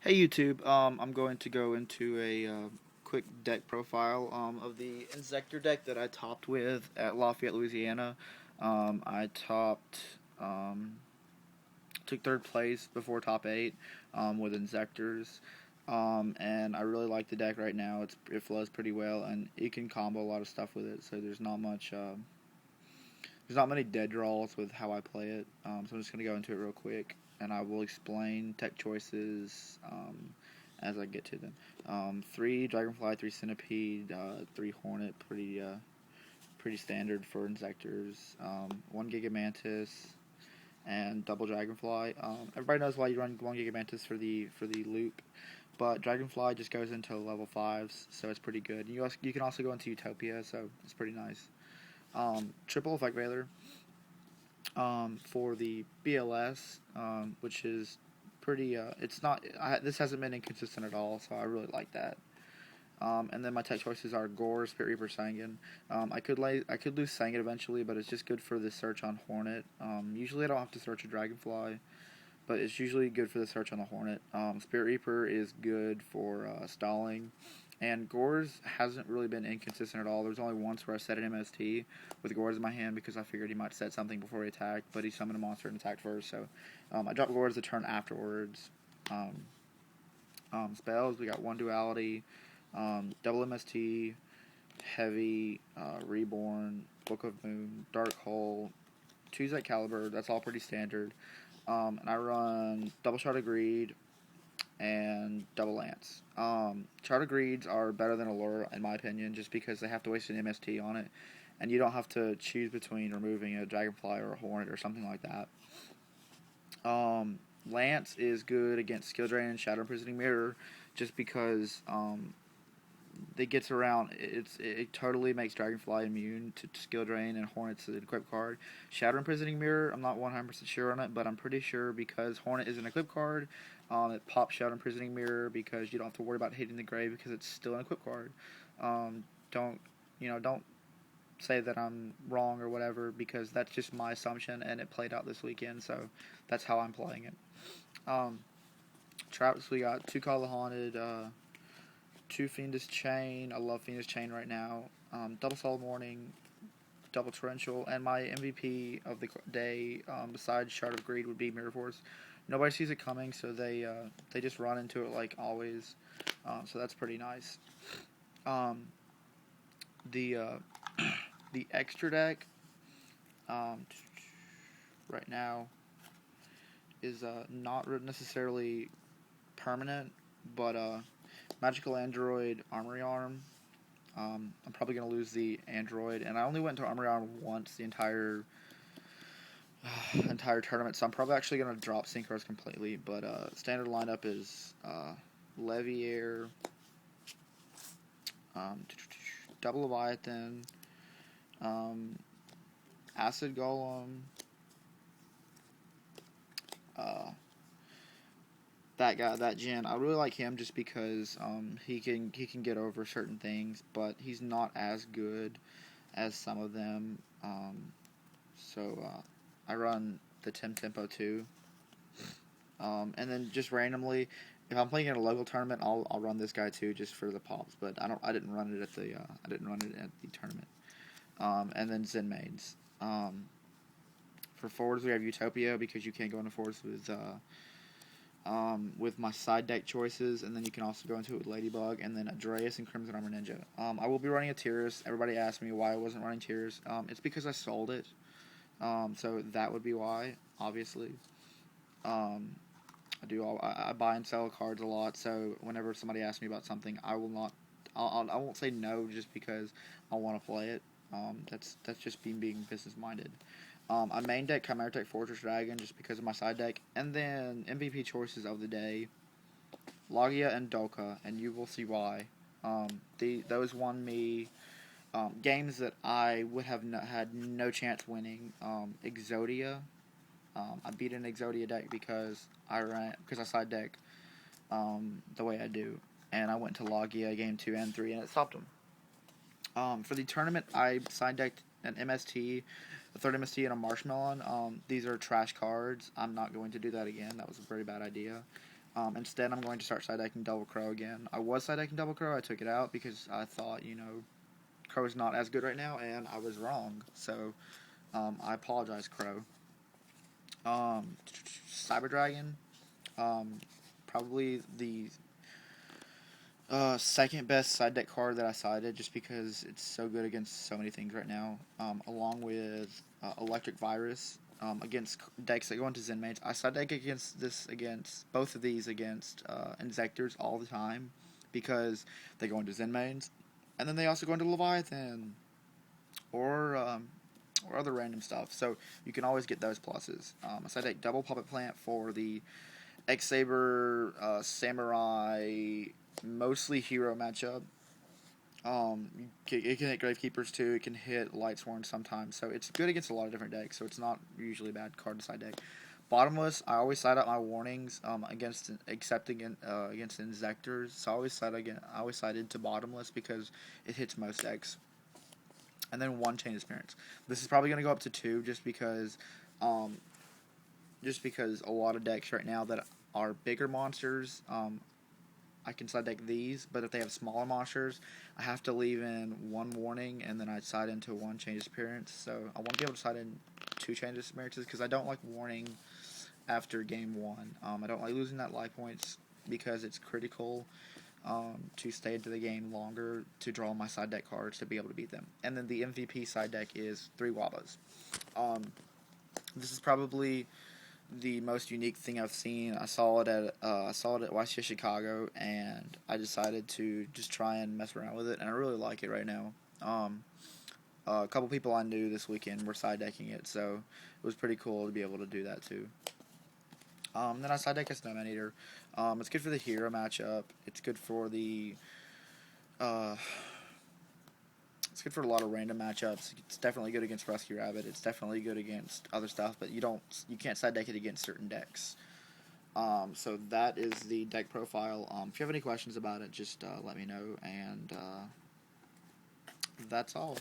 Hey YouTube, I'm going to go into a quick deck profile of the Inzektor deck that I topped with at Lafayette, Louisiana. I took third place before top 8 with Inzektors, and I really like the deck right now. It flows pretty well, and you can combo a lot of stuff with it. So there's not many dead draws with how I play it. So I'm just gonna go into it real quick, and I will explain tech choices as I get to them. 3 Dragonfly, 3 Centipede, 3 Hornet, pretty standard for Inzektors. 1 Gigamantis and double Dragonfly. Everybody knows why you run 1 Gigamantis for the loop, but Dragonfly just goes into level 5s, so it's pretty good. You can also go into Utopia, so it's pretty nice. Triple Effect Veiler for the BLS, which is pretty. This hasn't been inconsistent at all, so I really like that. And then my tech choices are Gore, Spirit Reaper, Sangan. I could lose Sangan eventually, but it's just good for the search on Hornet. Usually I don't have to search a Dragonfly, but it's usually good for the search on the Hornet. Spirit Reaper is good for stalling. And Gore's hasn't really been inconsistent at all. There's only once where I set an MST with Gore's in my hand because I figured he might set something before he attacked, but he summoned a monster and attacked first. So I dropped Gore's the turn afterwards. Spells, we got 1 Duality, double MST, Heavy, Reborn, Book of Moon, Dark Hole, 2 Excalibur. That's all pretty standard. And I run double Shard of Greed and double Lance. Shard of Greeds are better than Allure in my opinion, just because they have to waste an MST on it, and you don't have to choose between removing a Dragonfly or a Hornet or something like that. Lance is good against Skill Drain and Shadow Imprisoning Mirror, just because it gets around. It totally makes Dragonfly immune to Skill Drain, and Hornet's an equip card. Shadow Imprisoning Mirror, I'm not 100% sure on it, but I'm pretty sure because Hornet is an equip card, it pops Shadow Imprisoning Mirror because you don't have to worry about hitting the grave because it's still an equip card. Don't don't say that I'm wrong or whatever, because that's just my assumption and it played out this weekend, so that's how I'm playing it. Traps, we got 2 Call the Haunted, 2 Fiendish Chain. I love Fiendish Chain right now. Double Soul Morning, double Torrential, and my MVP of the day, besides Shard of Greed, would be Mirror Force. Nobody sees it coming, so they just run into it like always. So that's pretty nice. The the extra deck right now is not necessarily permanent, but Magical Android Armory Arm. I'm probably going to lose the Android, and I only went to Armory Arm once the entire tournament, so I'm probably actually going to drop Synchros completely. But standard lineup is Leviair, Double Leviathan, Acid Golem, that guy, that Jin. I really like him just because he can get over certain things, but he's not as good as some of them. So I run the Tempo too, and then just randomly, if I'm playing in a local tournament, I'll run this guy too just for the pops. But I didn't run it at the tournament. And then Zen mains. For forwards, we have Utopia because you can't go into forwards with my side deck choices, and then you can also go into it with Ladybug, and then Adreus and Crimson Armor Ninja. I will be running a Tears. Everybody asked me why I wasn't running Tears. It's because I sold it, so that would be why, obviously. I buy and sell cards a lot, so whenever somebody asks me about something, I won't say no just because I want to play it. That's just being business minded. I main deck Chimera Tech Fortress Dragon just because of my side deck, and then MVP choices of the day, Logia and Dolka, and you will see why. Those won me games that I would have had no chance winning. Exodia, I beat an Exodia deck because I side deck the way I do, and I went to Logia game 2 and 3, and it stopped them. For the tournament, I side decked an MST, a third MST, and a Marshmallow. These are trash cards. I'm not going to do that again. That was a very bad idea. Instead, I'm going to start side decking Double Crow again. I was side decking Double Crow. I took it out because I thought, Crow is not as good right now, and I was wrong. So, I apologize, Crow. Cyber Dragon, probably the second best side deck card that I sided, just because it's so good against so many things right now. Along with Electric Virus, against decks that go into Zen Mains. I side deck against both of these against Inzektors all the time because they go into Zen Mains, and then they also go into Leviathan or other random stuff. So you can always get those pluses. I side deck double Puppet Plant for the X-Saber Samurai mostly hero matchup. It can hit Gravekeepers too. It can hit Lightsworn sometimes. So it's good against a lot of different decks. So it's not usually a bad card to side deck. Bottomless, I always side up my warnings against Inzektors. So I always side into Bottomless because it hits most decks. And then one Chain Disappearance. This is probably going to go up to 2 just because a lot of decks right now that are bigger monsters, I can side deck these, but if they have smaller monsters, I have to leave in 1 warning, and then I side into 1 Chain Disappearance. So I want to be able to side in 2 Chain Disappearances because I don't like warning after game 1. I don't like losing that life points because it's critical to stay into the game longer to draw my side deck cards to be able to beat them. And then the MVP side deck is 3 Wabas. This is probably the most unique thing I've seen. I saw it at YCS Chicago, and I decided to just try and mess around with it, and I really like it right now. A couple people I knew this weekend were side decking it, so it was pretty cool to be able to do that too. Then I side deck a Snowman Eater. It's good for the hero matchup. It's good for the it's good for a lot of random matchups. It's definitely good against Rescue Rabbit. It's definitely good against other stuff, but you can't side deck it against certain decks. So that is the deck profile. If you have any questions about it, just let me know, and that's all.